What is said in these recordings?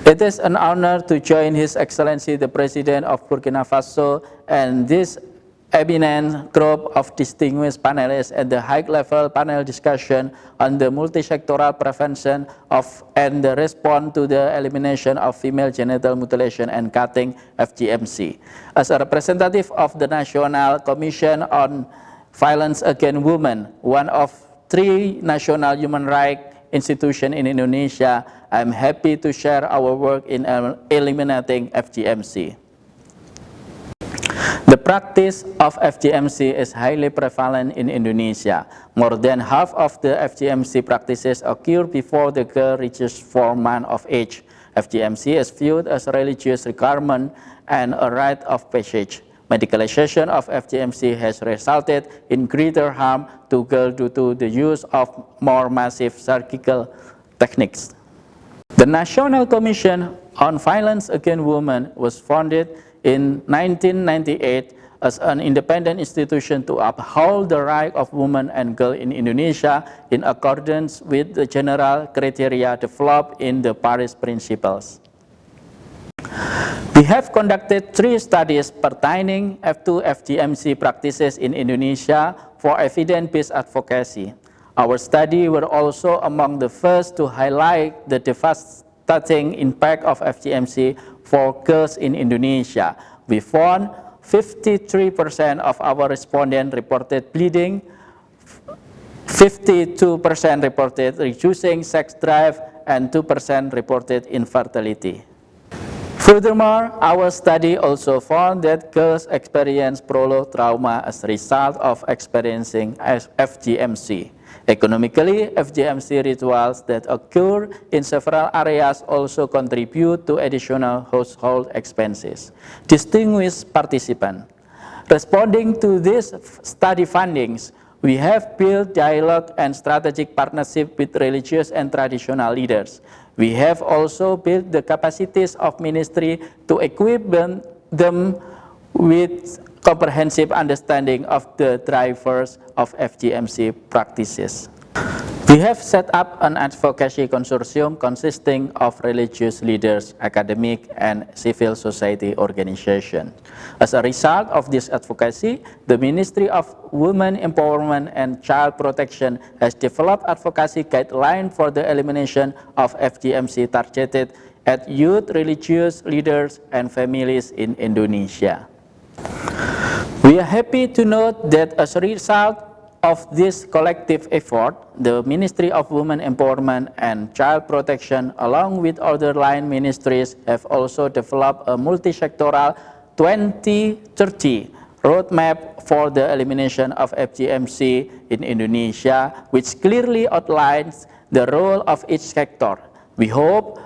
It is an honor to join His Excellency the President of Burkina Faso and this eminent group of distinguished panelists at the high-level panel discussion on the multisectoral prevention of and the response to the elimination of female genital mutilation and cutting (FGMC). As a representative of the National Commission on Violence Against Women, one of 3 national human rights institutions in Indonesia, I am happy to share our work in eliminating FGMC. The practice of FGMC is highly prevalent in Indonesia. More than half of the FGMC practices occur before the girl reaches 4 months of age. FGMC is viewed as a religious requirement and a rite of passage. Medicalization of FGMC has resulted in greater harm to girls due to the use of more massive surgical techniques. The National Commission on Violence Against Women was founded in 1998 as an independent institution to uphold the rights of women and girls in Indonesia in accordance with the general criteria developed in the Paris Principles. We have conducted 3 studies pertaining to FGMC practices in Indonesia for evidence-based advocacy. Our study were also among the first to highlight the devastating impact of FGMC for girls in Indonesia. We found 53% of our respondents reported bleeding, 52% reported reducing sex drive, and 2% reported infertility. Furthermore, our study also found that girls experience prolonged trauma as a result of experiencing FGMC. Economically, FGMC rituals that occur in several areas also contribute to additional household expenses. Distinguished participants, responding to these study findings, we have built dialogue and strategic partnership with religious and traditional leaders. We have also built the capacities of ministry to equip them with comprehensive understanding of the drivers of FGMC practices. We have set up an advocacy consortium consisting of religious leaders, academic, and civil society organizations. As a result of this advocacy, the Ministry of Women Empowerment and Child Protection has developed advocacy guidelines for the elimination of FGMC targeted at youth, religious leaders, and families in Indonesia. We are happy to note that as a result of this collective effort, the Ministry of Women Empowerment and Child Protection, along with other line ministries, have also developed a multi-sectoral 2030 roadmap for the elimination of FGMC in Indonesia, which clearly outlines the role of each sector. We hope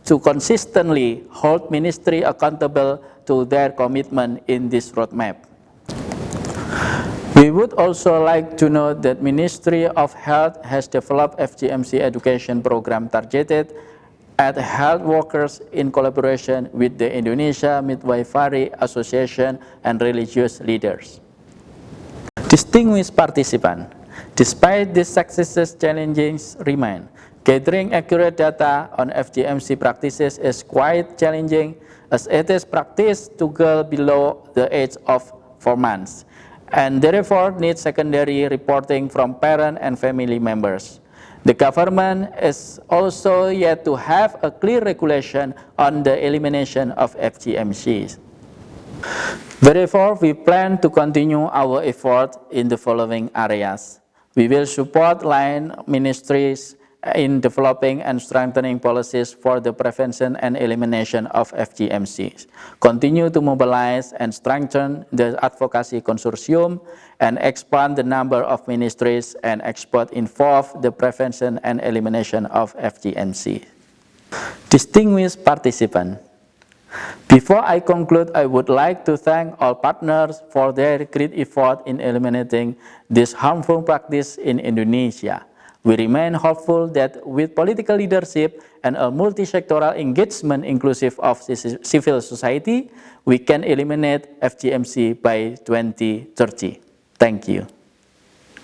to consistently hold ministry accountable to their commitment in this roadmap. We would also like to note that Ministry of Health has developed FGMC education program targeted at health workers in collaboration with the Indonesia Midwifery Association and religious leaders. Distinguished participants, despite these successes, challenges remain. Gathering accurate data on FGMC practices is quite challenging as it is practiced to girls below the age of 4 months. And therefore needs secondary reporting from parents and family members. The government is also yet to have a clear regulation on the elimination of FGMCs. Therefore, we plan to continue our effort in the following areas. We will support line ministries in developing and strengthening policies for the prevention and elimination of FGMCs, continue to mobilize and strengthen the advocacy consortium, and expand the number of ministries and experts involved in the prevention and elimination of FGMC. Distinguished participants, before I conclude, I would like to thank all partners for their great effort in eliminating this harmful practice in Indonesia. We remain hopeful that with political leadership and a multi-sectoral engagement inclusive of civil society, we can eliminate FGMC by 2030. Thank you.